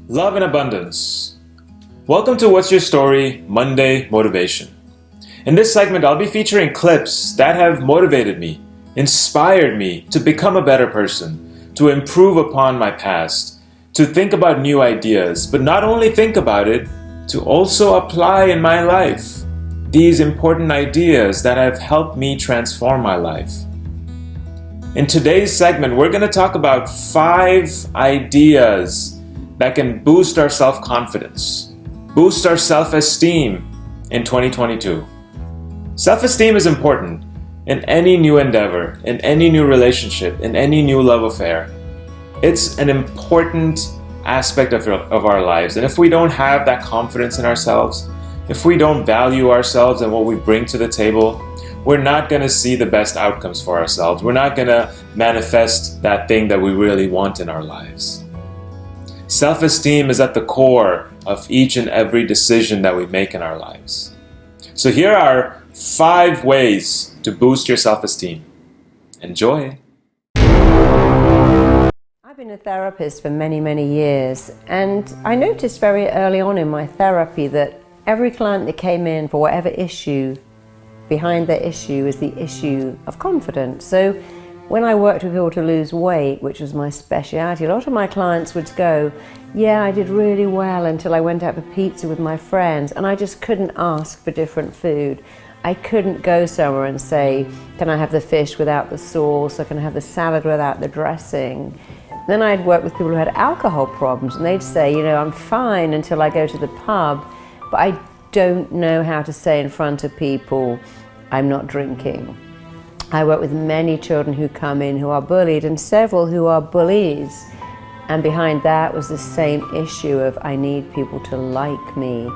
Love and abundance. Welcome to What's Your Story Monday Motivation. In this segment, I'll be featuring clips that have motivated me, inspired me to become a better person, to improve upon my past, to think about new ideas, but not only think about it, to also apply in my life these important ideas that have helped me transform my life. In today's segment, we're going to talk about 5 ideas that can boost our self-confidence, boost our self-esteem in 2022. Self-esteem is important in any new endeavor, in any new relationship, in any new love affair. It's an important aspect of our lives. And if we don't have that confidence in ourselves, if we don't value ourselves and what we bring to the table, we're not going to see the best outcomes for ourselves. We're not going to manifest that thing that we really want in our lives. Self-esteem is at the core of each and every decision that we make in our lives. So here are 5 ways to boost your self-esteem. Enjoy! I've been a therapist for many, many years, and I noticed very early on in my therapy that every client that came in for whatever issue, behind their issue is the issue of confidence. So when I worked with people to lose weight, which was my speciality, a lot of my clients would go, yeah, I did really well until I went out for pizza with my friends and I just couldn't ask for different food. I couldn't go somewhere and say, can I have the fish without the sauce, or can I have the salad without the dressing? Then I'd work with people who had alcohol problems and they'd say, I'm fine until I go to the pub, but I don't know how to say in front of people, I'm not drinking. I work with many children who come in who are bullied and several who are bullies. And behind that was the same issue of I need people to like me.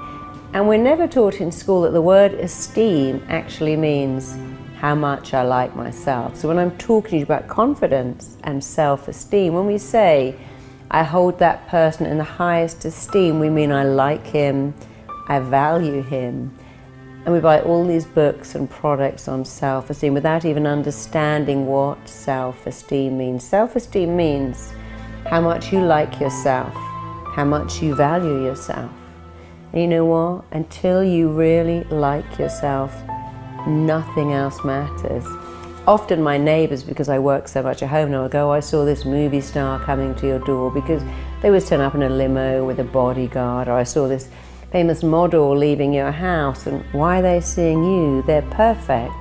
And we're never taught in school that the word esteem actually means how much I like myself. So when I'm talking to you about confidence and self-esteem, when we say I hold that person in the highest esteem, we mean I like him, I value him. And we buy all these books and products on self-esteem without even understanding what self-esteem means. Self-esteem means how much you like yourself, how much you value yourself. And you know what? Until you really like yourself, nothing else matters. Often my neighbors, because I work so much at home now, will go, I saw this movie star coming to your door, because they always turn up in a limo with a bodyguard, or I saw this famous model leaving your house, and why are they seeing you? They're perfect.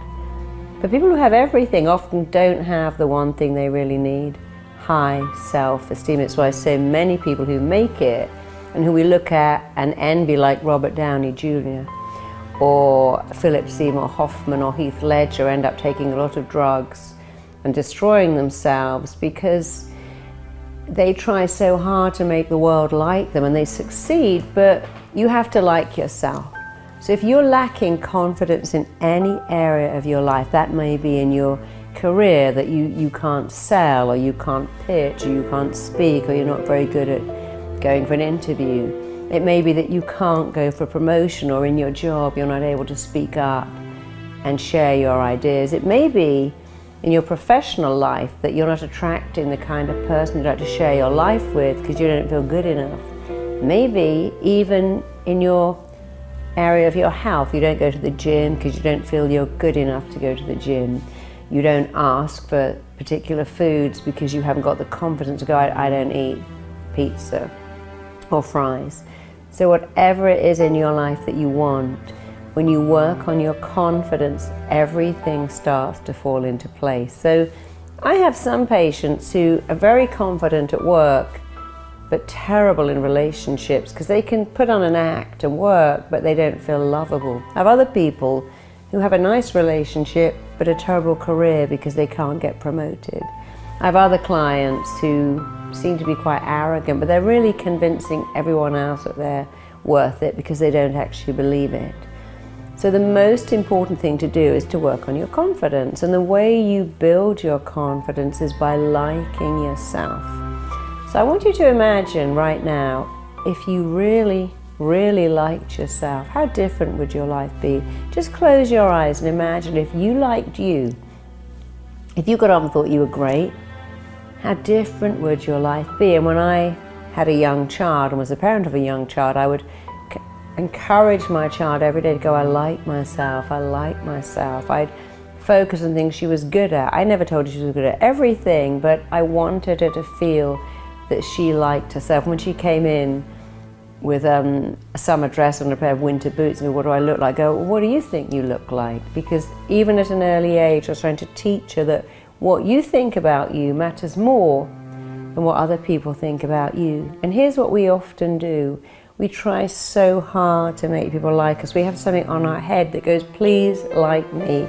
But people who have everything often don't have the one thing they really need, high self-esteem. It's why so many people who make it and who we look at and envy, like Robert Downey Jr. or Philip Seymour Hoffman or Heath Ledger, end up taking a lot of drugs and destroying themselves because they try so hard to make the world like them, and they succeed, but you have to like yourself. So if you're lacking confidence in any area of your life, that may be in your career, that you can't sell, or you can't pitch, or you can't speak, or you're not very good at going for an interview. It may be that you can't go for a promotion, or in your job you're not able to speak up and share your ideas. It may be in your professional life that you're not attracting the kind of person you'd like to share your life with because you don't feel good enough. Maybe even in your area of your health, you don't go to the gym because you don't feel you're good enough to go to the gym. You don't ask for particular foods because you haven't got the confidence to go, I don't eat pizza or fries. So whatever it is in your life that you want, when you work on your confidence, everything starts to fall into place. So I have some patients who are very confident at work, but terrible in relationships because they can put on an act and work, but they don't feel lovable. I have other people who have a nice relationship, but a terrible career because they can't get promoted. I have other clients who seem to be quite arrogant, but they're really convincing everyone else that they're worth it because they don't actually believe it. So the most important thing to do is to work on your confidence. And the way you build your confidence is by liking yourself. So I want you to imagine right now, if you really, really liked yourself, how different would your life be? Just close your eyes and imagine if you liked you. If you got up and thought you were great, how different would your life be? And when I had a young child and was a parent of a young child, I would encourage my child every day to go, I like myself, I like myself. I'd focus on things she was good at. I never told her she was good at everything, but I wanted her to feel that she liked herself. When she came in with a summer dress and a pair of winter boots, and what do I look like? I go, well, what do you think you look like? Because even at an early age, I was trying to teach her that what you think about you matters more than what other people think about you. And here's what we often do. We try so hard to make people like us. We have something on our head that goes, please like me.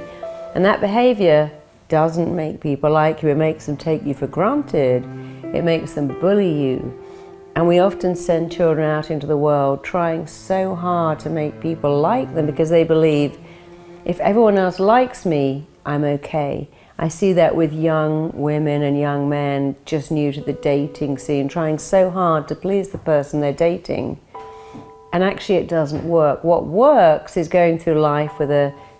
And that behavior doesn't make people like you. It makes them take you for granted. It makes them bully you. And we often send children out into the world trying so hard to make people like them because they believe, if everyone else likes me, I'm okay. I see that with young women and young men just new to the dating scene, trying so hard to please the person they're dating. And actually it doesn't work. What works is going through life with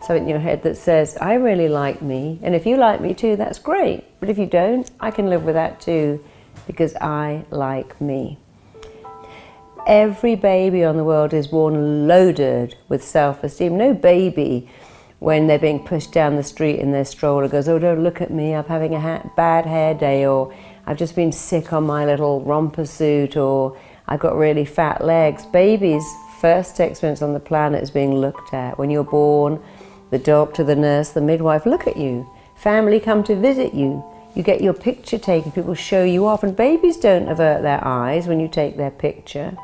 something in your head that says, I really like me, and if you like me too, that's great. But if you don't, I can live with that too, because I like me. Every baby on the world is born loaded with self-esteem. No baby, when they're being pushed down the street in their stroller, goes, oh, don't look at me, I'm having a bad hair day, or I've just been sick on my little romper suit, or I've got really fat legs. Babies' first experience on the planet is being looked at. When you're born, the doctor, the nurse, the midwife look at you. Family come to visit you. You get your picture taken, people show you off, and babies don't avert their eyes when you take their picture.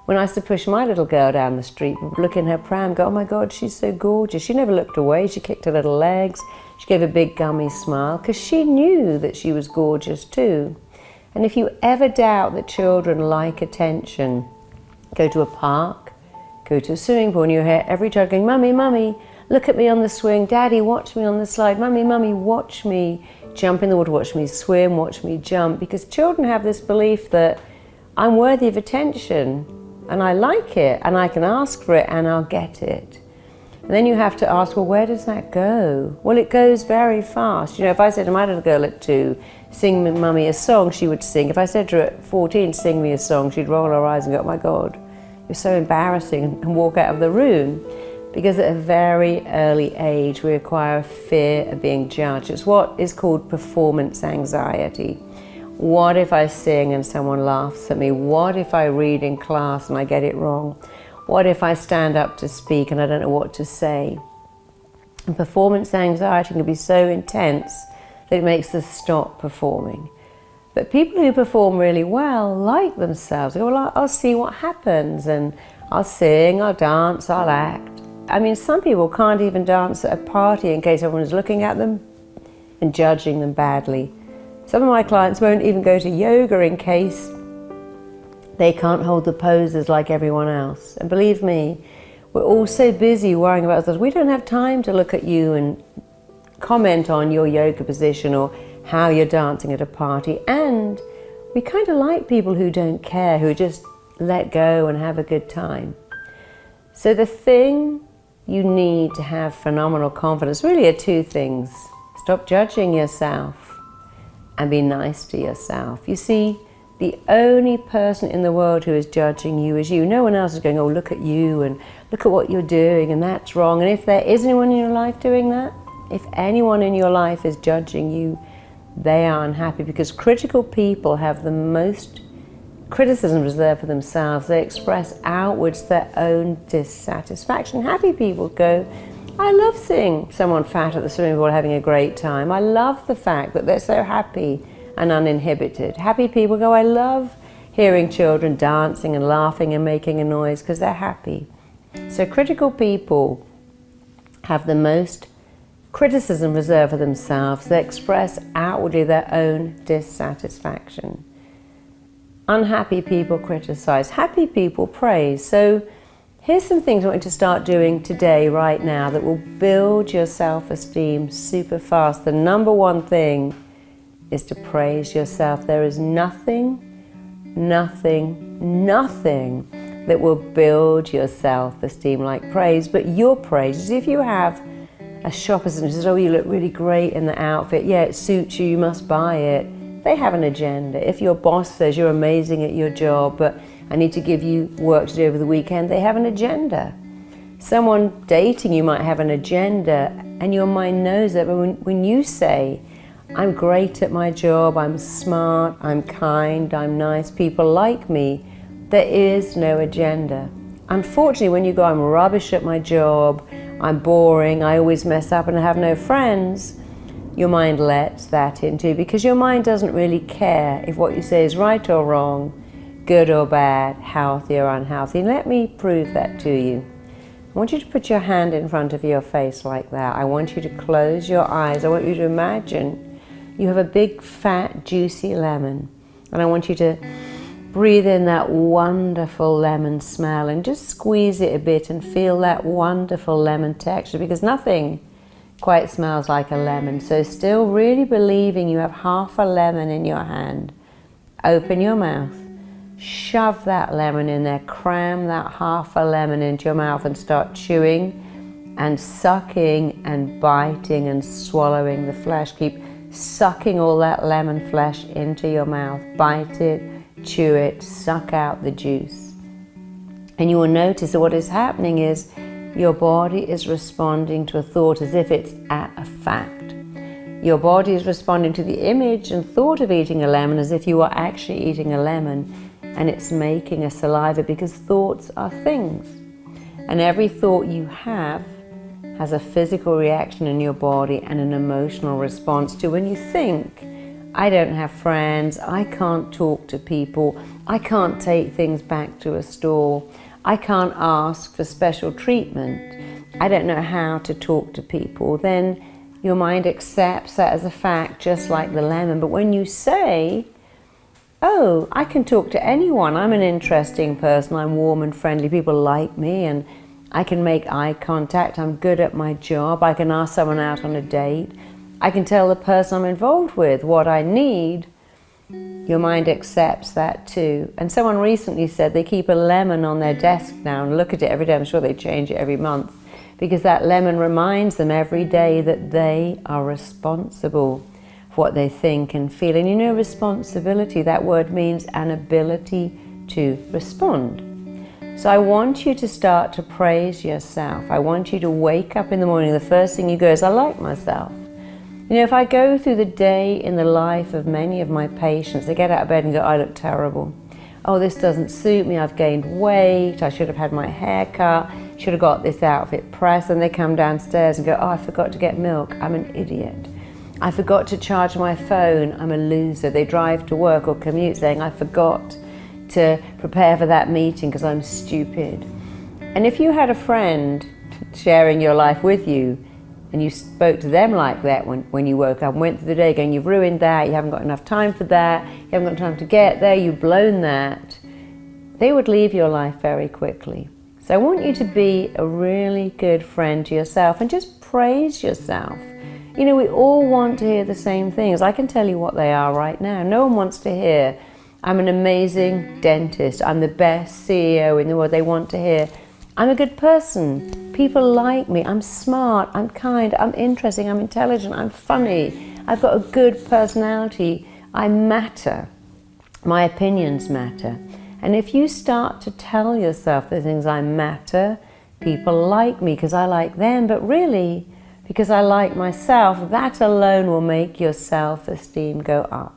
When I used to push my little girl down the street, people would look in her pram, go, oh my God, she's so gorgeous. She never looked away, she kicked her little legs, she gave a big gummy smile, because she knew that she was gorgeous too. And if you ever doubt that children like attention, go to a park, go to a swimming pool, and you hear every child going, Mummy, Mummy, look at me on the swing, Daddy, watch me on the slide, Mummy, Mummy, watch me jump in the water, watch me swim, watch me jump. Because children have this belief that I'm worthy of attention, and I like it, and I can ask for it, and I'll get it. And then you have to ask, well, where does that go? Well, it goes very fast. You know, if I said to my little girl at 2, sing me, Mummy, a song, she would sing. If I said to her at 14, sing me a song, she'd roll her eyes and go, oh my God, you're so embarrassing, and walk out of the room. Because at a very early age, we acquire a fear of being judged. It's what is called performance anxiety. What if I sing and someone laughs at me? What if I read in class and I get it wrong? What if I stand up to speak and I don't know what to say? And performance anxiety can be so intense that it makes us stop performing. But people who perform really well like themselves. They go, well, I'll see what happens, and I'll sing, I'll dance, I'll act. I mean, some people can't even dance at a party in case everyone is looking at them and judging them badly. Some of my clients won't even go to yoga in case they can't hold the poses like everyone else. And believe me, we're all so busy worrying about ourselves. We don't have time to look at you and comment on your yoga position or how you're dancing at a party. And we kind of like people who don't care, who just let go and have a good time. So the thing you need to have phenomenal confidence really are 2 things. Stop judging yourself and be nice to yourself. You see, the only person in the world who is judging you is you. No one else is going, oh, look at you and look at what you're doing and that's wrong. And if there is anyone in your life doing that, if anyone in your life is judging you, they are unhappy, because critical people have the most criticism reserved for themselves. They express outwards their own dissatisfaction. Happy people go, I love seeing someone fat at the swimming pool having a great time. I love the fact that they're so happy and uninhibited. Happy people go, I love hearing children dancing and laughing and making a noise because they're happy. So critical people have the most criticism reserved for themselves. They express outwardly their own dissatisfaction. Unhappy people criticize. Happy people praise. So here's some things I want you to start doing today, right now, that will build your self-esteem super fast. The number one thing is to praise yourself. There is nothing that will build your self-esteem like praise, but your praise. If you have a shop assistant who says, oh, you look really great in the outfit, yeah, it suits you, you must buy it. they have an agenda. If your boss says you're amazing at your job, but I need to give you work to do over the weekend, they have an agenda. Someone dating you might have an agenda, and your mind knows it. But when you say, I'm great at my job, I'm smart, I'm kind, I'm nice, people like me, there is no agenda. Unfortunately, when you go, I'm rubbish at my job, I'm boring, I always mess up and I have no friends, your mind lets that into, because your mind doesn't really care if what you say is right or wrong, good or bad, healthy or unhealthy. And let me prove that to you. I want you to put your hand in front of your face like that. I want you to close your eyes. I want you to imagine you have a big, fat, juicy lemon. And I want you to breathe in that wonderful lemon smell and just squeeze it a bit and feel that wonderful lemon texture, because nothing quite smells like a lemon. So still really believing you have half a lemon in your hand, open your mouth, shove that lemon in there, cram that half a lemon into your mouth and start chewing and sucking and biting and swallowing the flesh. Keep sucking all that lemon flesh into your mouth. Bite it, chew it, suck out the juice. And you will notice that what is happening is your body is responding to a thought as if it's a fact. Your body is responding to the image and thought of eating a lemon as if you are actually eating a lemon, and it's making a saliva, because thoughts are things. And every thought you have has a physical reaction in your body and an emotional response to. When you think, I don't have friends, I can't talk to people, I can't take things back to a store, I can't ask for special treatment, I don't know how to talk to people, then your mind accepts that as a fact, just like the lemon. But when you say, oh, I can talk to anyone, I'm an interesting person, I'm warm and friendly, people like me, and I can make eye contact, I'm good at my job, I can ask someone out on a date, I can tell the person I'm involved with what I need, your mind accepts that too. And someone recently said they keep a lemon on their desk now and look at it every day. I'm sure they change it every month, because that lemon reminds them every day that they are responsible for what they think and feel. And you know, responsibility, that word means an ability to respond. So I want you to start to praise yourself. I want you to wake up in the morning, the first thing you go is, I like myself. You know, if I go through the day in the life of many of my patients, they get out of bed and go, I look terrible. Oh, this doesn't suit me, I've gained weight, I should have had my hair cut, should have got this outfit pressed. And they come downstairs and go, oh, I forgot to get milk, I'm an idiot. I forgot to charge my phone, I'm a loser. They drive to work or commute saying, I forgot to prepare for that meeting because I'm stupid. And if you had a friend sharing your life with you, and you spoke to them like that when you woke up and went through the day going, you've ruined that, you haven't got enough time for that, you haven't got time to get there, you've blown that, they would leave your life very quickly. So I want you to be a really good friend to yourself and just praise yourself. You know, we all want to hear the same things. I can tell you what they are right now. No one wants to hear, I'm an amazing dentist, I'm the best CEO in the world. They want to hear, I'm a good person, people like me, I'm smart, I'm kind, I'm interesting, I'm intelligent, I'm funny, I've got a good personality, I matter, my opinions matter. And if you start to tell yourself the things, I matter, people like me because I like them, but really because I like myself, that alone will make your self-esteem go up.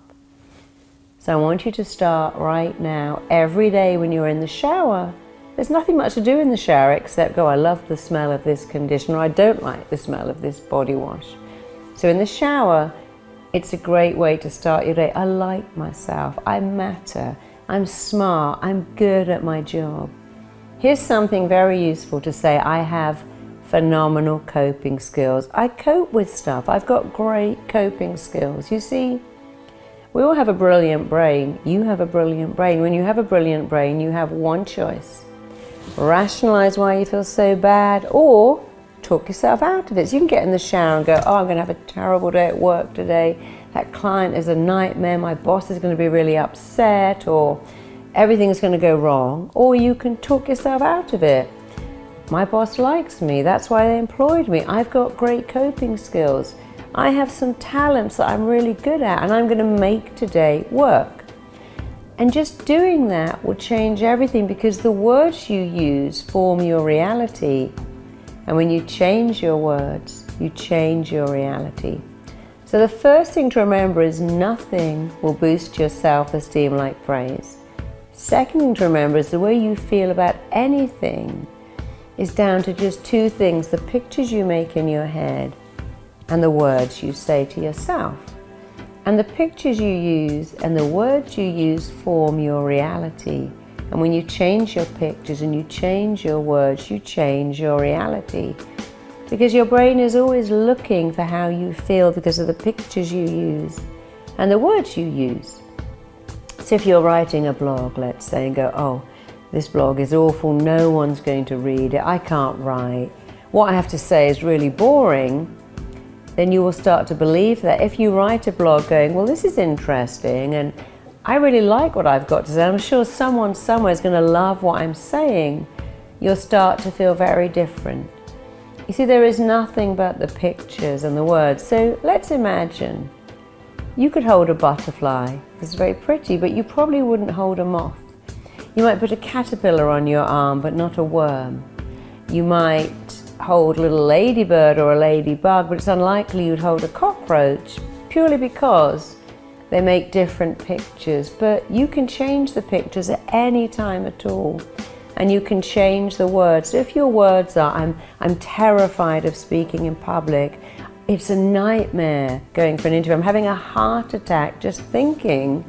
So I want you to start right now, every day when you're in the shower. There's nothing much to do in the shower except go, I love the smell of this conditioner, I don't like the smell of this body wash. So in the shower, it's a great way to start your day. I like myself, I matter, I'm smart, I'm good at my job. Here's something very useful to say, I have phenomenal coping skills. I cope with stuff, I've got great coping skills. You see, we all have a brilliant brain. You have a brilliant brain. When you have a brilliant brain, you have one choice. Rationalize why you feel so bad, or talk yourself out of it. So you can get in the shower and go, oh, I'm going to have a terrible day at work today. That client is a nightmare. My boss is going to be really upset, or everything's going to go wrong. Or you can talk yourself out of it. My boss likes me. That's why they employed me. I've got great coping skills. I have some talents that I'm really good at and I'm going to make today work. And just doing that will change everything, because the words you use form your reality. And when you change your words, you change your reality. So the first thing to remember is nothing will boost your self-esteem like praise. Second thing to remember is the way you feel about anything is down to just two things: the pictures you make in your head and the words you say to yourself. And the pictures you use and the words you use form your reality. And when you change your pictures and you change your words, you change your reality. Because your brain is always looking for how you feel because of the pictures you use and the words you use. So if you're writing a blog, let's say, and go, oh, this blog is awful, no one's going to read it, I can't write, what I have to say is really boring, then you will start to believe that. If you write a blog going, well, this is interesting and I really like what I've got to say, I'm sure someone somewhere is going to love what I'm saying, you'll start to feel very different. You see, there is nothing but the pictures and the words. So let's imagine you could hold a butterfly. It's very pretty, but you probably wouldn't hold a moth. You might put a caterpillar on your arm, but not a worm. You might hold a little ladybird or a ladybug, but it's unlikely you'd hold a cockroach, purely because they make different pictures. But you can change the pictures at any time at all, and you can change the words. So if your words are, I'm terrified of speaking in public, it's a nightmare going for an interview, I'm having a heart attack just thinking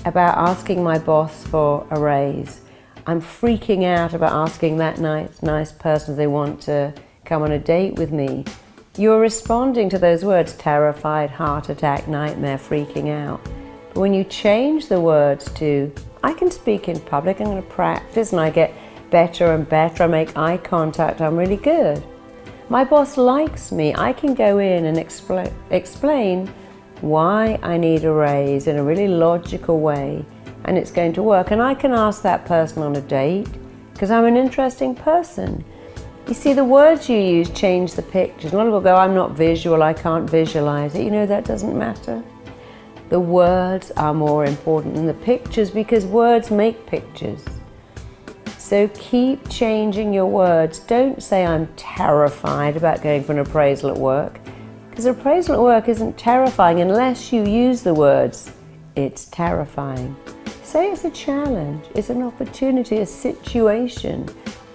about asking my boss for a raise, I'm freaking out about asking that nice person if they want to come on a date with me. You're responding to those words: terrified, heart attack, nightmare, freaking out. But when you change the words to, I can speak in public, I'm going to practice, and I get better and better, I make eye contact, I'm really good. My boss likes me, I can go in and explain why I need a raise in a really logical way, and it's going to work. And I can ask that person on a date because I'm an interesting person. You see, the words you use change the pictures. A lot of people go, I'm not visual, I can't visualize it. You know, that doesn't matter. The words are more important than the pictures, because words make pictures. So keep changing your words. Don't say I'm terrified about going for an appraisal at work, because appraisal at work isn't terrifying unless you use the words, it's terrifying. Say it's a challenge, it's an opportunity, a situation.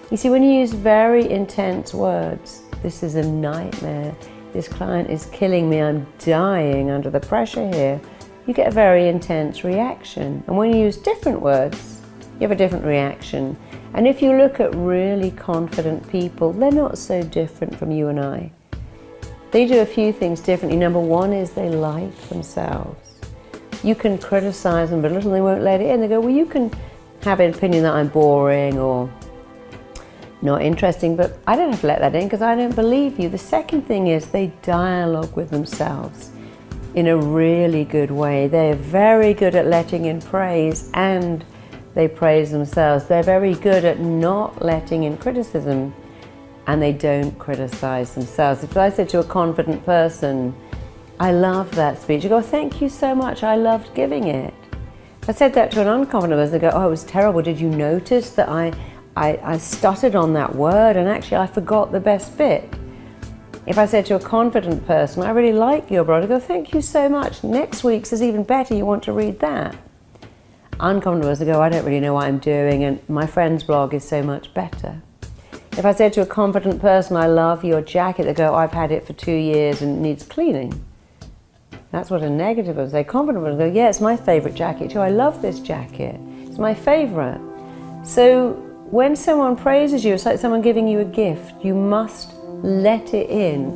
You see, when you use very intense words, this is a nightmare, this client is killing me, I'm dying under the pressure here, you get a very intense reaction. And when you use different words, you have a different reaction. And if you look at really confident people, they're not so different from you and I. They do a few things differently. Number one is they like themselves. You can criticize them, but little they won't let it in. They go, well, you can have an opinion that I'm boring or not interesting, but I don't have to let that in because I don't believe you. The second thing is they dialogue with themselves in a really good way. They're very good at letting in praise, and they praise themselves. They're very good at not letting in criticism, and they don't criticize themselves. If I said to a confident person, I love that speech, you go, thank you so much, I loved giving it. If I said that to an unconfident person, they go, oh, it was terrible, did you notice that I stuttered on that word and actually I forgot the best bit? If I said to a confident person, I really like your blog, I go, thank you so much, next week's is even better, you want to read that? Unconfident person, I go, I don't really know what I'm doing and my friend's blog is so much better. If I said to a confident person, I love your jacket, they go, I've had it for 2 years and it needs cleaning. That's what a negative would say. Confident would go, yeah, it's my favorite jacket too. I love this jacket. It's my favorite. So when someone praises you, it's like someone giving you a gift. You must let it in.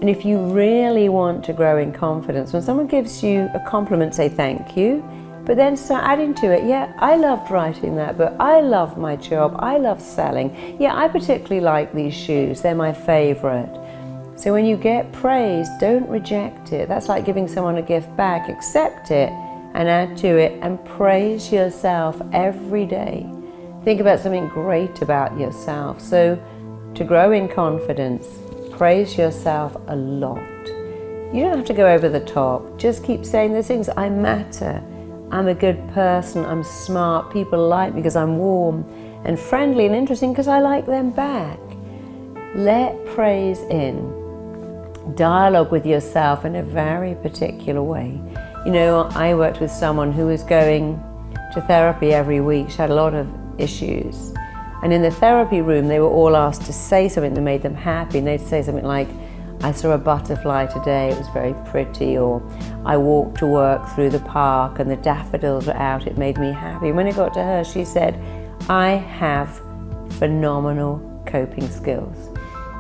And if you really want to grow in confidence, when someone gives you a compliment, say thank you, but then start adding to it, yeah, I loved writing that book, I love my job, I love selling, yeah, I particularly like these shoes, they're my favorite. So when you get praise, don't reject it. That's like giving someone a gift back. Accept it and add to it and praise yourself every day. Think about something great about yourself. So to grow in confidence, praise yourself a lot. You don't have to go over the top. Just keep saying those things. I matter. I'm a good person. I'm smart. People like me because I'm warm and friendly and interesting because I like them back. Let praise in. Dialogue with yourself in a very particular way. You know, I worked with someone who was going to therapy every week. She had a lot of issues. And in the therapy room, they were all asked to say something that made them happy. And they'd say something like, I saw a butterfly today, it was very pretty, or I walked to work through the park and the daffodils were out, it made me happy. And when it got to her, she said, I have phenomenal coping skills.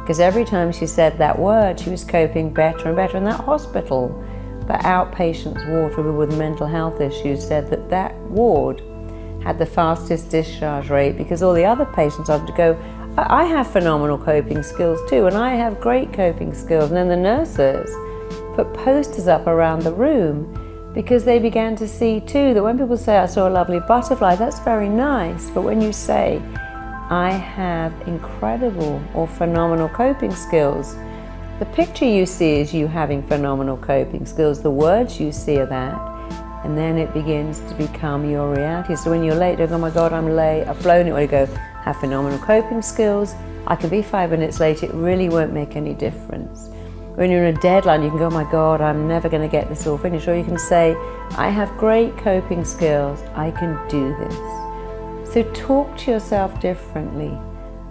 Because every time she said that word, she was coping better and better. And that hospital, the outpatients ward for people with mental health issues, said that that ward had the fastest discharge rate because all the other patients started to go, I have phenomenal coping skills too, and I have great coping skills. And then the nurses put posters up around the room because they began to see too that when people say, I saw a lovely butterfly, that's very nice. But when you say, I have incredible or phenomenal coping skills, the picture you see is you having phenomenal coping skills, the words you see are that, and then it begins to become your reality. So when you're late, you go, oh my God, I'm late, I've blown it, or you go, have phenomenal coping skills, I can be 5 minutes late, it really won't make any difference. When you're in a deadline, you can go, oh my God, I'm never going to get this all finished. Or you can say, I have great coping skills, I can do this. So talk to yourself differently.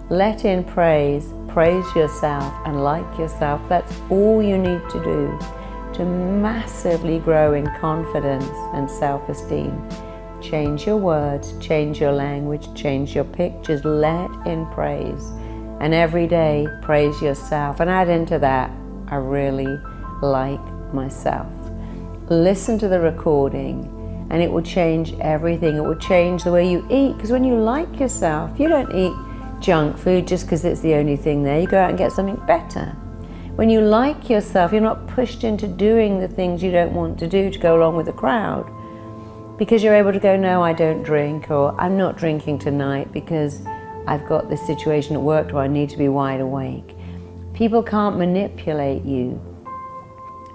Let in praise, praise yourself and like yourself. That's all you need to do to massively grow in confidence and self-esteem. Change your words, change your language, change your pictures, let in praise. And every day, praise yourself. And add into that, I really like myself. Listen to the recording and it will change everything. It will change the way you eat, because when you like yourself, you don't eat junk food just because it's the only thing there. You go out and get something better. When you like yourself, you're not pushed into doing the things you don't want to do to go along with the crowd. Because you're able to go, no, I don't drink, or I'm not drinking tonight because I've got this situation at work where I need to be wide awake. People can't manipulate you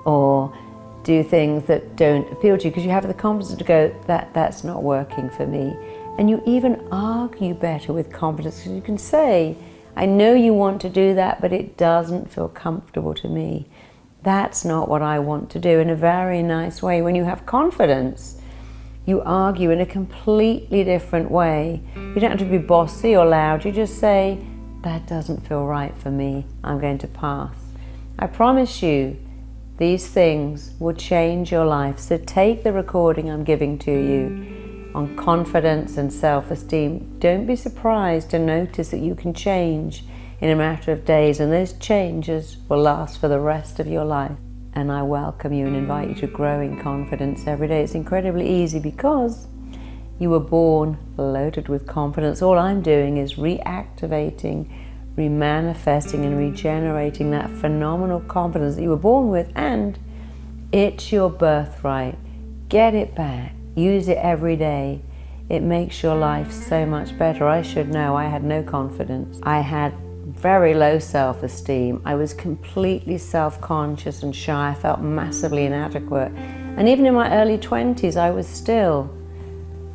or do things that don't appeal to you because you have the confidence to go, that's not working for me. And you even argue better with confidence because you can say, I know you want to do that, but it doesn't feel comfortable to me. That's not what I want to do, in a very nice way. When you have confidence, you argue in a completely different way. You don't have to be bossy or loud. You just say, that doesn't feel right for me. I'm going to pass. I promise you, these things will change your life. So take the recording I'm giving to you on confidence and self-esteem. Don't be surprised to notice that you can change in a matter of days, and those changes will last for the rest of your life. And I welcome you and invite you to grow in confidence every day. It's incredibly easy because you were born loaded with confidence. All I'm doing is reactivating, remanifesting and regenerating that phenomenal confidence that you were born with, and it's your birthright. Get it back. Use it every day. It makes your life so much better. I should know, I had no confidence. I had very low self-esteem. I was completely self-conscious and shy. I felt massively inadequate. And even in my early 20s, I was still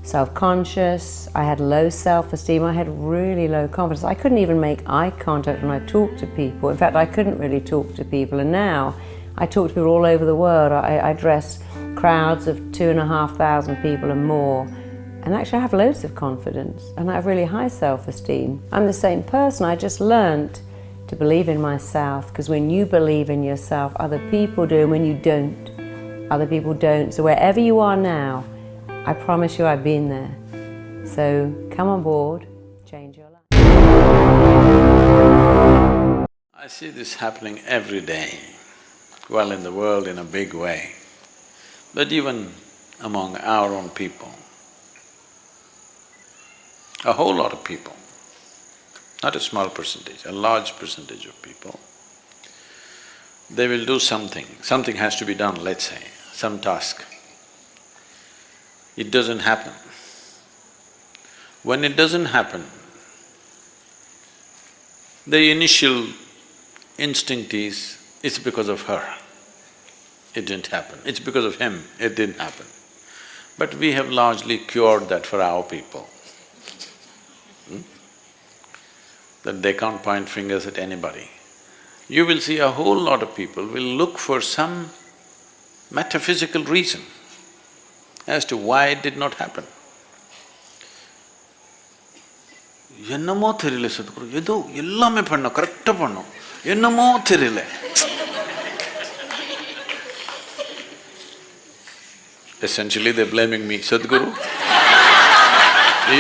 self-conscious. I had low self-esteem. I had really low confidence. I couldn't even make eye contact when I talked to people. In fact, I couldn't really talk to people. And now I talk to people all over the world. I address crowds of 2,500 people and more. And actually I have loads of confidence and I have really high self-esteem. I'm the same person. I just learned to believe in myself, because when you believe in yourself, other people do, and when you don't, other people don't. So wherever you are now, I promise you I've been there. So come on board, change your life. I see this happening every day, well, in the world in a big way, but even among our own people. A whole lot of people, not a small percentage, a large percentage of people, they will do something has to be done, let's say, some task. It doesn't happen. When it doesn't happen, the initial instinct is, it's because of her. it didn't happen. It's because of him, it didn't happen. But we have largely cured that for our people. That they can't point fingers at anybody. You will see a whole lot of people will look for some metaphysical reason as to why it did not happen. என்னமோ தெரியல சத்குரு, ஏதோ எல்லாமே பண்ணோம், கரெக்டா பண்ணோம், என்னமோ தெரியல. Essentially they're blaming me, Sadhguru,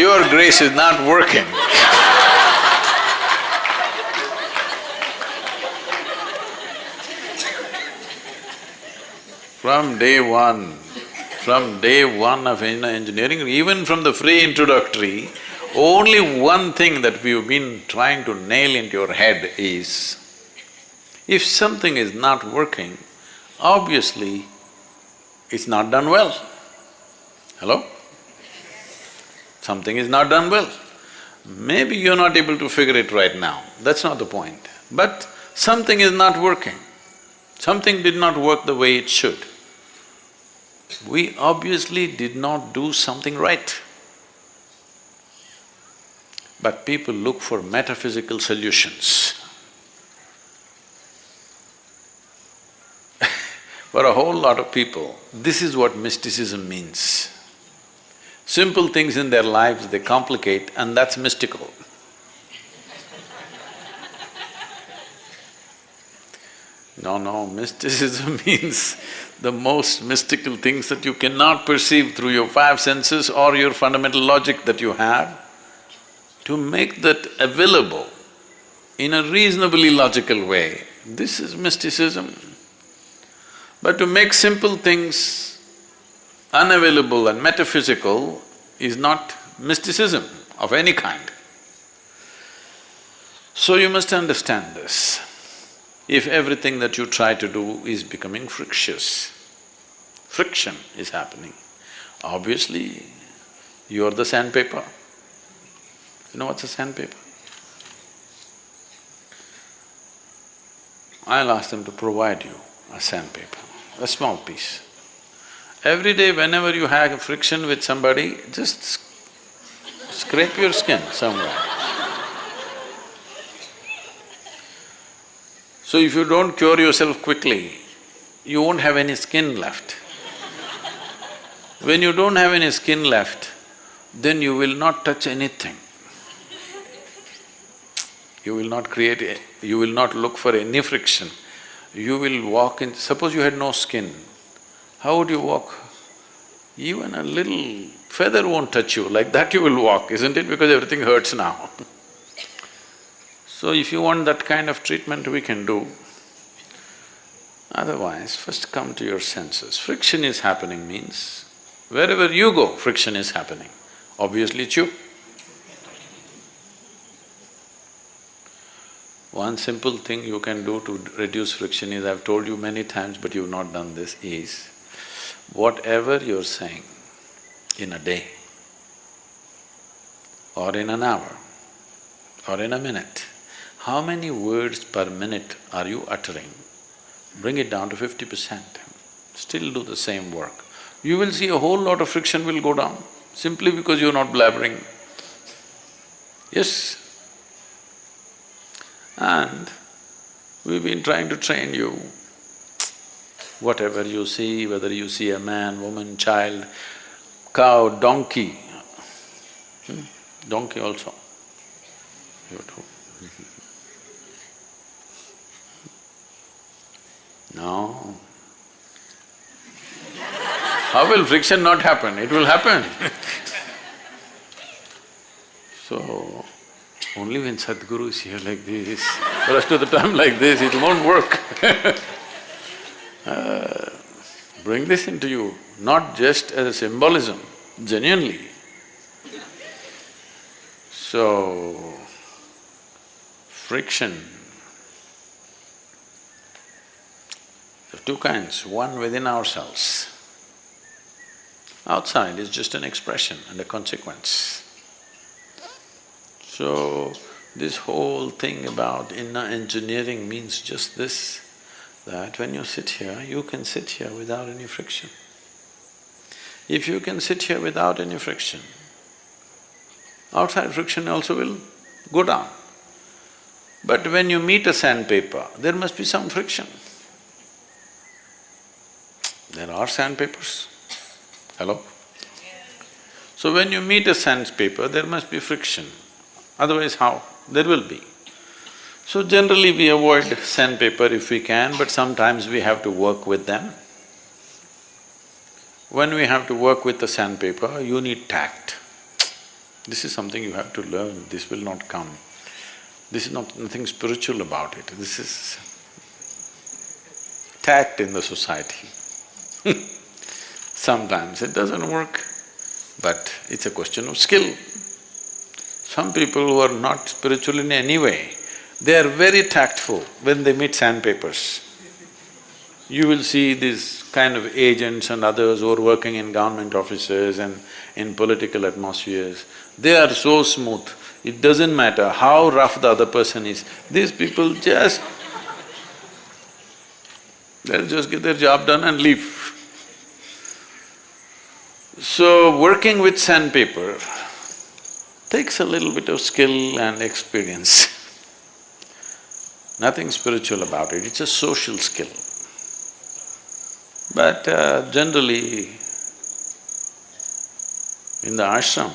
your grace is not working. From day one of inner engineering, even from the free introductory, only one thing that we've been trying to nail into your head is, if something is not working, obviously it's not done well. Hello? Something is not done well. Maybe you're not able to figure it right now, that's not the point. But something is not working. Something did not work the way it should. We obviously did not do something right. But people look for metaphysical solutions. For a whole lot of people, this is what mysticism means. Simple things in their lives they complicate, and that's mystical. No, mysticism means the most mystical things that you cannot perceive through your five senses or your fundamental logic that you have. To make that available in a reasonably logical way, this is mysticism. But to make simple things unavailable and metaphysical is not mysticism of any kind. So you must understand this. If everything that you try to do is becoming frictious, friction is happening, obviously you're the sandpaper. You know what's a sandpaper? I'll ask them to provide you a sandpaper, a small piece. Every day whenever you have friction with somebody, just scrape your skin somewhere. So if you don't cure yourself quickly, you won't have any skin left. When you don't have any skin left, then you will not touch anything. You will not you will not look for any friction. You will walk in… Suppose you had no skin, how would you walk? Even a little feather won't touch you, like that you will walk, isn't it? Because everything hurts now. So if you want that kind of treatment, we can do. Otherwise, first come to your senses. Friction is happening means, wherever you go, friction is happening. Obviously it's you. One simple thing you can do to reduce friction is, I've told you many times but you've not done this, is whatever you're saying in a day or in an hour or in a minute, how many words per minute are you uttering? Bring it down to 50%, still do the same work. You will see a whole lot of friction will go down, simply because you're not blabbering. Yes. And we've been trying to train you. Whatever you see, whether you see a man, woman, child, cow, donkey, donkey also, you do. No. How will friction not happen? It will happen. So, only when Sadhguru is here like this, the rest of the time like this, it won't work. Bring this into you, not just as a symbolism, genuinely. So, friction, there are two kinds, one within ourselves. Outside is just an expression and a consequence. So, this whole thing about inner engineering means just this. that when you sit here, you can sit here without any friction. If you can sit here without any friction, outside friction also will go down. But when you meet a sandpaper, there must be some friction. There are sandpapers. Hello? So when you meet a sandpaper, there must be friction. Otherwise how? There will be. So generally we avoid sandpaper if we can, but sometimes we have to work with them. When we have to work with the sandpaper, you need tact. This is something you have to learn, this will not come. This is nothing spiritual about it, this is tact in the society. Sometimes it doesn't work, but it's a question of skill. Some people who are not spiritual in any way, they are very tactful when they meet sandpapers. You will see these kind of agents and others who are working in government offices and in political atmospheres, they are so smooth. It doesn't matter how rough the other person is, these people just… they'll just get their job done and leave. So, working with sandpaper takes a little bit of skill and experience. Nothing spiritual about it, it's a social skill. But generally, in the ashram,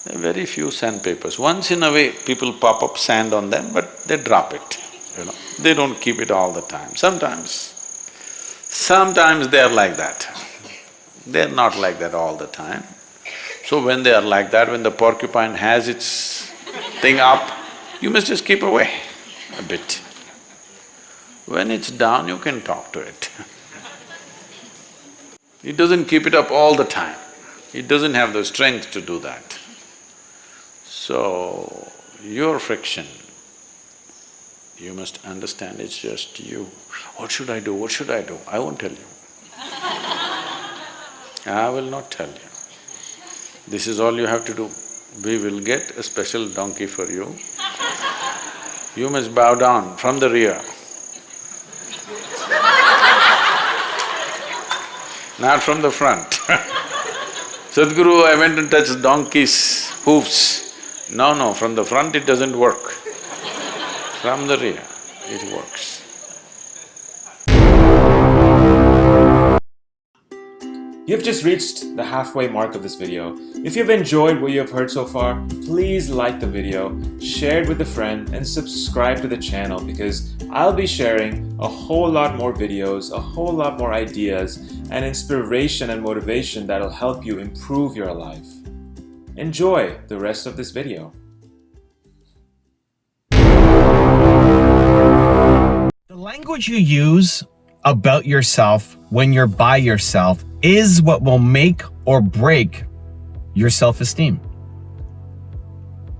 there are very few sandpapers. Once in a way, people pop up sand on them, but they drop it, you know. They don't keep it all the time. Sometimes they are like that. They're not like that all the time. So when they are like that, when the porcupine has its thing up, you must just keep away a bit. When it's down, you can talk to it. It doesn't keep it up all the time. It doesn't have the strength to do that. So, your friction, you must understand it's just you. What should I do? What should I do? I won't tell you. I will not tell you. This is all you have to do. We will get a special donkey for you. You must bow down from the rear. Not from the front. Sadhguru, I went and touched donkey's hoofs. No, from the front it doesn't work. From the rear, it works. You've just reached the halfway mark of this video. If you've enjoyed what you have heard so far, please like the video, share it with a friend, and subscribe to the channel because I'll be sharing a whole lot more videos, a whole lot more ideas, and inspiration and motivation that'll help you improve your life. Enjoy the rest of this video. The language you use about yourself when you're by yourself is what will make or break your self-esteem.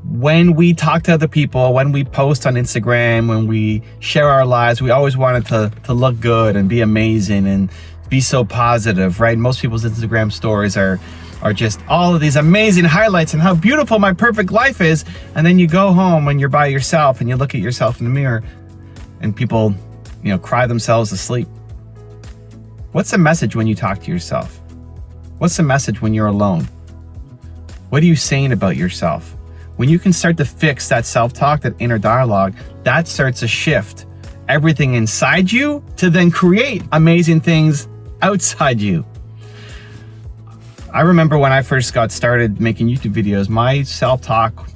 When we talk to other people, when we post on Instagram, when we share our lives, we always want it to look good and be amazing and be so positive, right? Most people's Instagram stories are just all of these amazing highlights and how beautiful my perfect life is. And then you go home when you're by yourself and you look at yourself in the mirror and people, cry themselves to sleep. What's the message when you talk to yourself? What's the message when you're alone? What are you saying about yourself? When you can start to fix that self-talk, that inner dialogue, that starts to shift everything inside you to then create amazing things outside you. I remember when I first got started making YouTube videos, my self-talk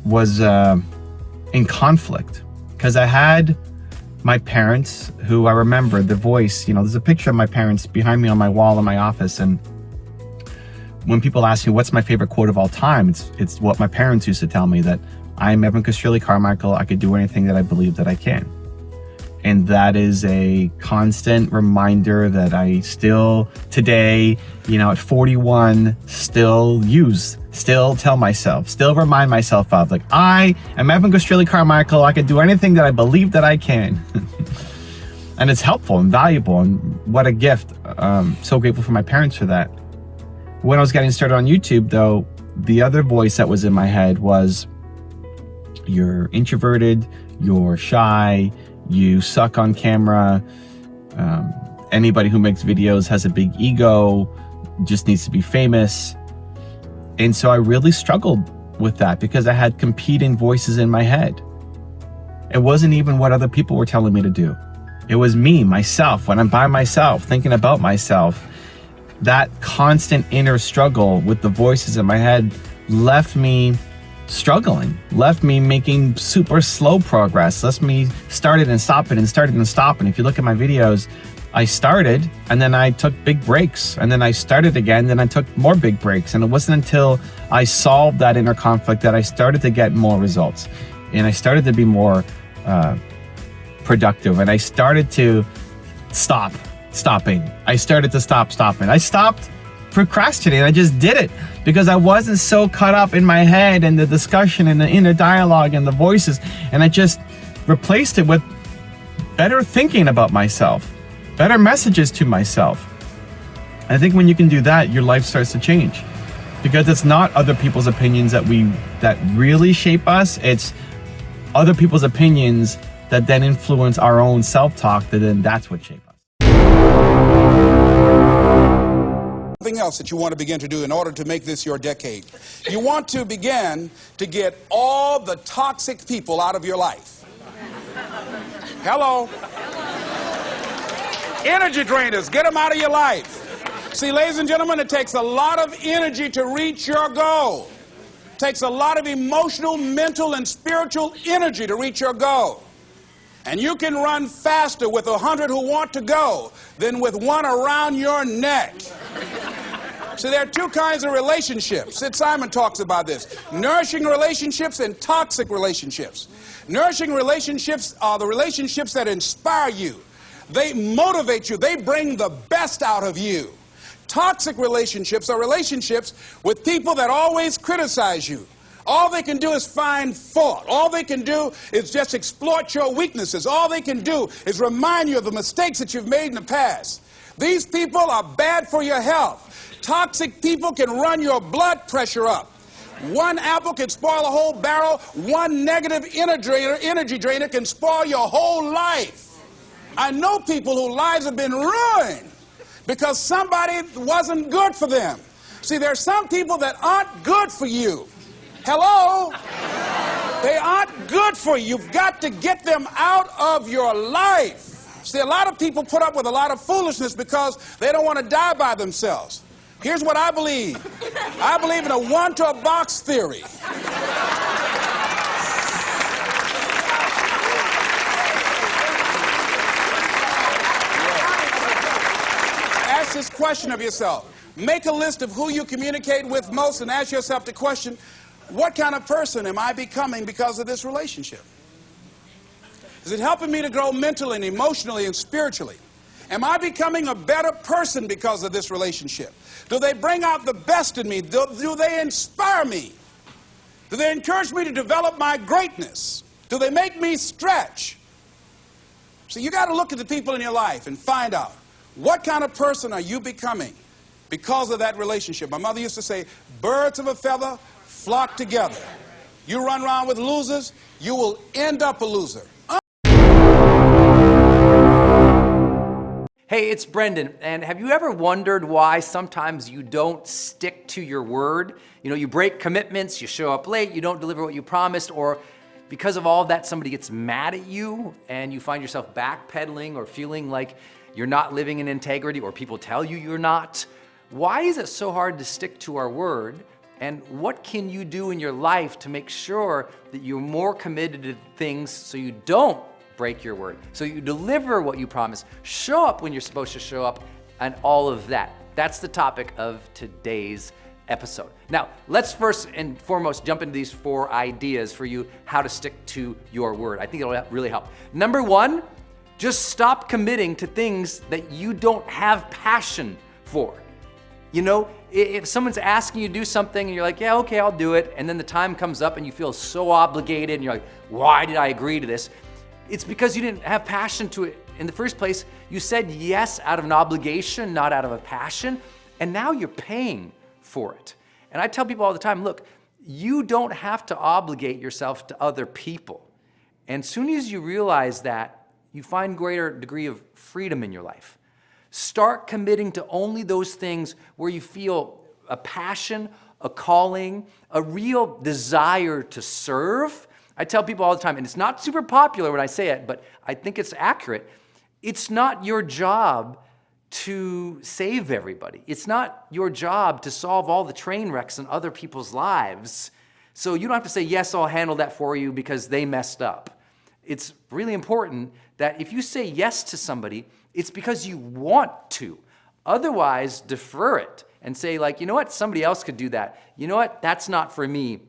was in conflict because I had my parents, who I remember the voice, there's a picture of my parents behind me on my wall in my office, and when people ask me what's my favorite quote of all time, it's what my parents used to tell me, that I'm Evan Kostreli Carmichael, I could do anything that I believe that I can. And that is a constant reminder that I still today, at 41, still use, still tell myself, still remind myself of, like, I am Evan Kostreli Carmichael, I can do anything that I believe that I can. And it's helpful and valuable, and what a gift. So grateful for my parents for that. When I was getting started on YouTube though, the other voice that was in my head was, you're introverted, you're shy, you suck on camera, anybody who makes videos has a big ego, just needs to be famous. And so I really struggled with that because I had competing voices in my head. It wasn't even what other people were telling me to do. It was me, myself, when I'm by myself, thinking about myself. That constant inner struggle with the voices in my head left me struggling, left me making super slow progress, left me started and stop it and started and stop. And if you look at my videos, I started and then I took big breaks, and then I started again, then I took more big breaks. And it wasn't until I solved that inner conflict that I started to get more results, and I started to be more productive, and I started to stopping. I started to stop stopping. I stopped procrastinating. I just did it because I wasn't so caught up in my head and the discussion and the inner dialogue and the voices, and I just replaced it with better thinking about myself, better messages to myself. I think when you can do that, your life starts to change, because it's not other people's opinions that really shape us. It's other people's opinions that then influence our own self-talk, that's what shapes us. Something else that you want to begin to do in order to make this your decade. You want to begin to get all the toxic people out of your life. Hello. Energy drainers, get them out of your life. See, ladies and gentlemen, it takes a lot of energy to reach your goal. It takes a lot of emotional, mental, and spiritual energy to reach your goal. And you can run faster with 100 who want to go than with one around your neck. So there are two kinds of relationships. Sid Simon talks about this. Nourishing relationships and toxic relationships. Nourishing relationships are the relationships that inspire you. They motivate you. They bring the best out of you. Toxic relationships are relationships with people that always criticize you. All they can do is find fault. All they can do is just exploit your weaknesses. All they can do is remind you of the mistakes that you've made in the past. These people are bad for your health. Toxic people can run your blood pressure up. One apple can spoil a whole barrel. One negative energy drainer can spoil your whole life. I know people whose lives have been ruined because somebody wasn't good for them. See, there are some people that aren't good for you. Hello? They aren't good for you. You've got to get them out of your life. See, a lot of people put up with a lot of foolishness because they don't want to die by themselves. Here's what I believe. I believe in a one-to-a-box theory. Ask this question of yourself. Make a list of who you communicate with most and ask yourself the question, what kind of person am I becoming because of this relationship? Is it helping me to grow mentally and emotionally and spiritually? Am I becoming a better person because of this relationship? Do they bring out the best in me? Do they inspire me? Do they encourage me to develop my greatness? Do they make me stretch? So you got to look at the people in your life and find out, what kind of person are you becoming because of that relationship? My mother used to say, birds of a feather flock together. You run around with losers, you will end up a loser. Hey, it's Brendan, and have you ever wondered why sometimes you don't stick to your word? You know, you break commitments, you show up late, you don't deliver what you promised, or because of all of that, somebody gets mad at you and you find yourself backpedaling or feeling like you're not living in integrity, or people tell you you're not. Why is it so hard to stick to our word? And what can you do in your life to make sure that you're more committed to things so you don't break your word, so you deliver what you promise, show up when you're supposed to show up, and all of that? That's the topic of today's episode. Now, let's first and foremost jump into these 4 ideas for you how to stick to your word. I think it'll really help. Number 1, just stop committing to things that you don't have passion for. You know, if someone's asking you to do something and you're like, yeah, okay, I'll do it, and then the time comes up and you feel so obligated and you're like, why did I agree to this? It's because you didn't have passion to it in the first place. You said yes out of an obligation, not out of a passion, and now you're paying for it. And I tell people all the time, look, you don't have to obligate yourself to other people. And as soon as you realize that, you find greater degree of freedom in your life. Start committing to only those things where you feel a passion, a calling, a real desire to serve. I tell people all the time, and it's not super popular when I say it, but I think it's accurate. It's not your job to save everybody. It's not your job to solve all the train wrecks in other people's lives. So you don't have to say, yes, I'll handle that for you because they messed up. It's really important that if you say yes to somebody, it's because you want to. Otherwise, defer it and say, like, you know what, somebody else could do that. You know what, that's not for me.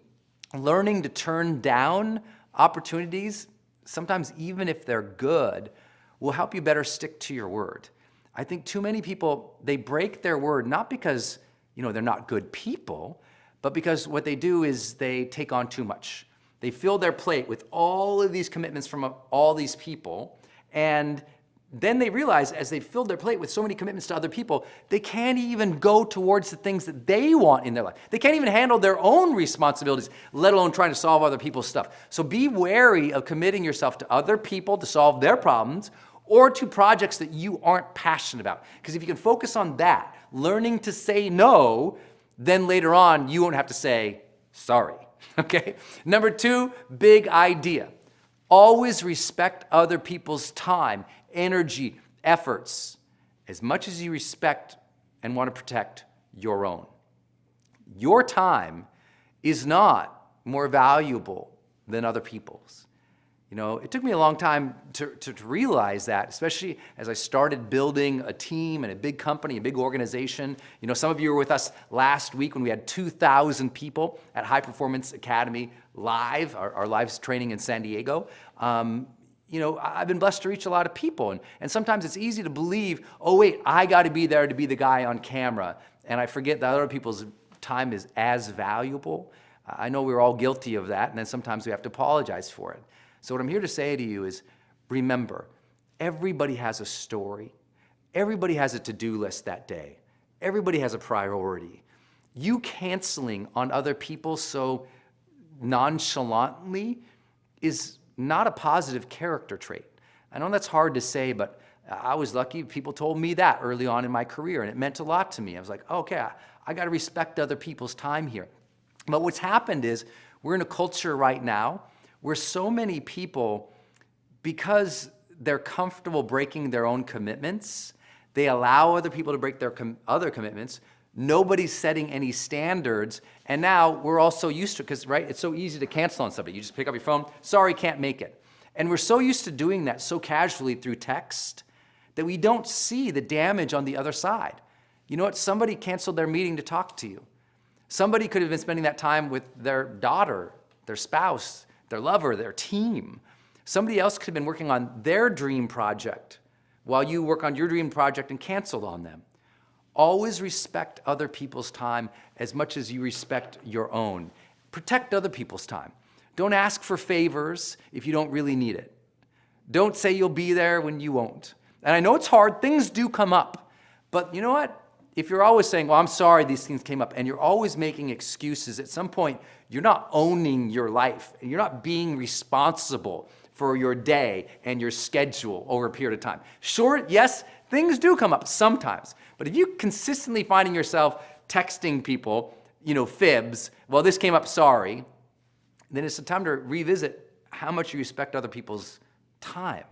Learning to turn down opportunities, sometimes even if they're good, will help you better stick to your word. I think too many people, they break their word, not because, they're not good people, but because what they do is they take on too much. They fill their plate with all of these commitments from all these people, and then they realize as they filled their plate with so many commitments to other people, they can't even go towards the things that they want in their life. They can't even handle their own responsibilities, let alone trying to solve other people's stuff. So be wary of committing yourself to other people to solve their problems or to projects that you aren't passionate about. Because if you can focus on that, learning to say no, then later on you won't have to say sorry, okay? Number 2, big idea. Always respect other people's time, energy, efforts, as much as you respect and want to protect your own. Your time is not more valuable than other people's. It took me a long time to realize that, especially as I started building a team and a big company, a big organization. Some of you were with us last week when we had 2,000 people at High Performance Academy live, our live training in San Diego. I've been blessed to reach a lot of people. And sometimes it's easy to believe, oh, wait, I got to be there to be the guy on camera. And I forget that other people's time is as valuable. I know we're all guilty of that, and then sometimes we have to apologize for it. So what I'm here to say to you is, remember, everybody has a story. Everybody has a to-do list that day. Everybody has a priority. You canceling on other people so nonchalantly is not a positive character trait. I know that's hard to say, but I was lucky. People told me that early on in my career, and it meant a lot to me. I was like, okay, I got to respect other people's time here. But what's happened is we're in a culture right now where so many people, because they're comfortable breaking their own commitments, they allow other people to break their other commitments. Nobody's setting any standards, and now we're all so used to it, because, right, it's so easy to cancel on somebody. You just pick up your phone, sorry, can't make it. And we're so used to doing that so casually through text that we don't see the damage on the other side. You know what? Somebody canceled their meeting to talk to you. Somebody could have been spending that time with their daughter, their spouse, their lover, their team. Somebody else could have been working on their dream project while you work on your dream project and canceled on them. Always respect other people's time as much as you respect your own. Protect other people's time. Don't ask for favors if you don't really need it. Don't say you'll be there when you won't. And I know it's hard, things do come up. But you know what? If you're always saying, well, I'm sorry these things came up, and you're always making excuses, at some point, you're not owning your life. And you're not being responsible for your day and your schedule over a period of time. Sure, yes, things do come up sometimes. But if you consistently finding yourself texting people, fibs, well, this came up, sorry, then it's a time to revisit how much you respect other people's time.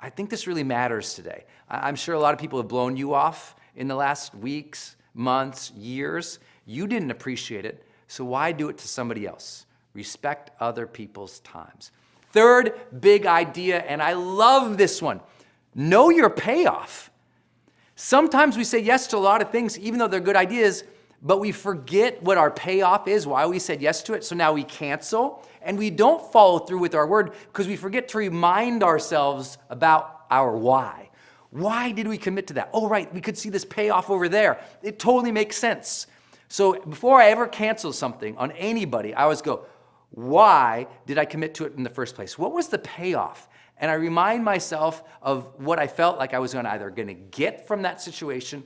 I think this really matters today. I'm sure a lot of people have blown you off in the last weeks, months, years. You didn't appreciate it, so why do it to somebody else? Respect other people's times. Third big idea, and I love this one, know your payoff. Sometimes we say yes to a lot of things, even though they're good ideas, but we forget what our payoff is, why we said yes to it, so now we cancel, and we don't follow through with our word because we forget to remind ourselves about our why. Why did we commit to that? Oh, right, we could see this payoff over there. It totally makes sense. So before I ever cancel something on anybody, I always go, why did I commit to it in the first place? What was the payoff? And I remind myself of what I felt like I was either going to get from that situation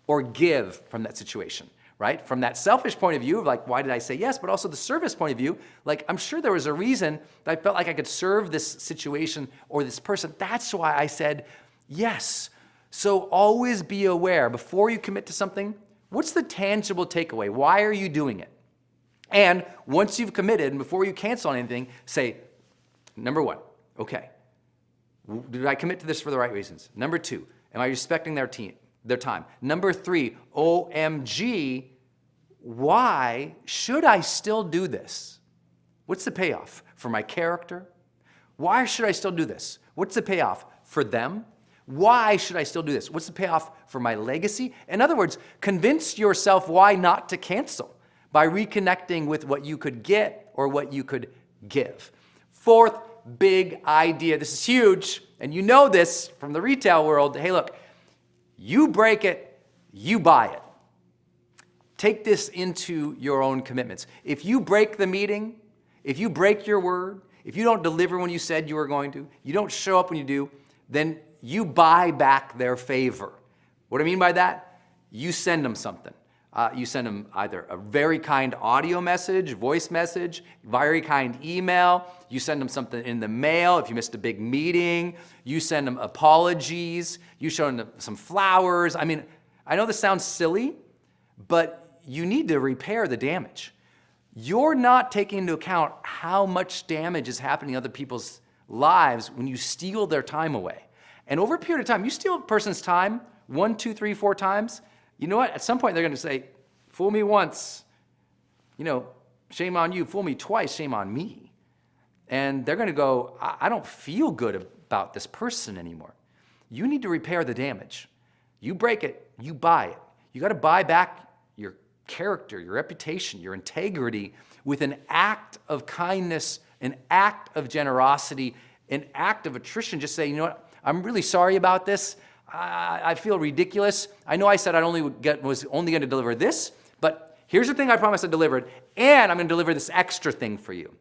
or give from that situation, right? From that selfish point of view of like, why did I say yes? But also the service point of view, like I'm sure there was a reason that I felt like I could serve this situation or this person. That's why I said yes. So always be aware before you commit to something, what's the tangible takeaway? Why are you doing it? And once you've committed and before you cancel anything, say, number one, okay, did I commit to this for the right reasons? Number two, am I respecting their time? Number three, OMG, why should I still do this? What's the payoff for my character? Why should I still do this? What's the payoff for them? Why should I still do this? What's the payoff for my legacy? In other words, convince yourself why not to cancel by reconnecting with what you could get or what you could give. Fourth big idea, this is huge, and you know this from the retail world. Hey, look, you break it, you buy it. Take this into your own commitments. If you break the meeting, if you break your word, if you don't deliver when you said you were going to, you don't show up when you do, then you buy back their favor. What do I mean by that? You send them something. You send them either a very kind audio message, voice message, very kind email. You send them something in the mail if you missed a big meeting. You send them apologies. You show them some flowers. I mean, I know this sounds silly, but you need to repair the damage. You're not taking into account how much damage is happening in other people's lives when you steal their time away. And over a period of time, you steal a person's time 1, 2, 3, 4 times, you know what? At some point, they're going to say, fool me once, shame on you. Fool me twice, shame on me. And they're going to go, I don't feel good about this person anymore. You need to repair the damage. You break it, you buy it. You got to buy back your character, your reputation, your integrity with an act of kindness, an act of generosity, an act of attrition. Just say, you know what? I'm really sorry about this. I feel ridiculous. I know I said I was only going to deliver this, but here's the thing I promised I delivered, and I'm going to deliver this extra thing for you.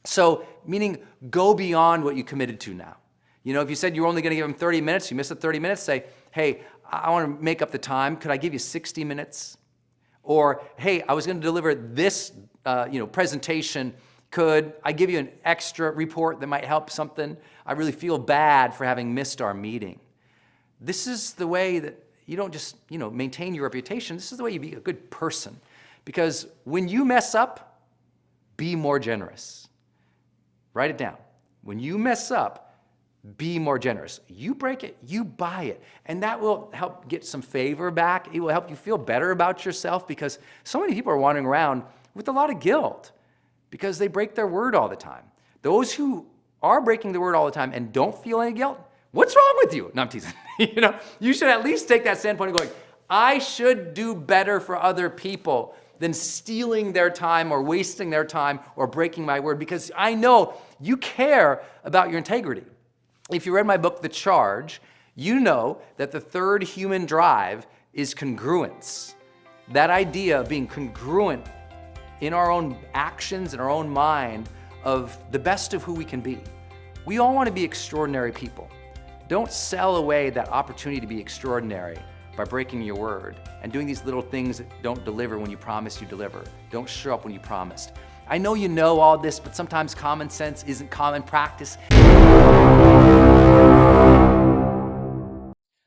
So, meaning go beyond what you committed to now. If you said you were only going to give them 30 minutes, you missed the 30 minutes, say, hey, I want to make up the time. Could I give you 60 minutes? Or, hey, I was going to deliver this presentation. Could I give you an extra report that might help something? I really feel bad for having missed our meeting. This is the way that you don't just, maintain your reputation. This is the way you be a good person. Because when you mess up, be more generous. Write it down. When you mess up, be more generous. You break it, you buy it. And that will help get some favor back. It will help you feel better about yourself because so many people are wandering around with a lot of guilt because they break their word all the time. Those who are breaking the word all the time and don't feel any guilt, what's wrong with you? No, I'm teasing. You should at least take that standpoint of going, I should do better for other people than stealing their time or wasting their time or breaking my word because I know you care about your integrity. If you read my book, The Charge, you know that the third human drive is congruence. That idea of being congruent in our own actions, in our own mind, of the best of who we can be. We all want to be extraordinary people. Don't sell away that opportunity to be extraordinary by breaking your word and doing these little things that don't deliver when you promise you deliver. Don't show up when you promised. I know you know all this, but sometimes common sense isn't common practice.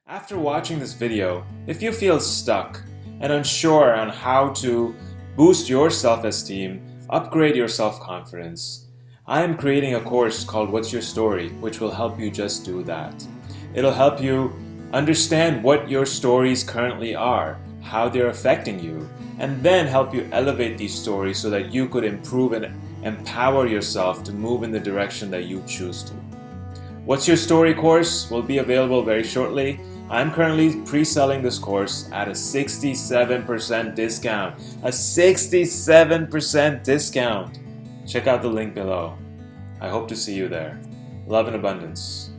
After watching this video, if you feel stuck and unsure on how to boost your self-esteem, upgrade your self-confidence, I am creating a course called What's Your Story, which will help you just do that. It'll help you understand what your stories currently are, how they're affecting you, and then help you elevate these stories so that you could improve and empower yourself to move in the direction that you choose to. What's Your Story course will be available very shortly. I'm currently pre-selling this course at a 67% discount. A 67% discount! Check out the link below. I hope to see you there. Love and abundance.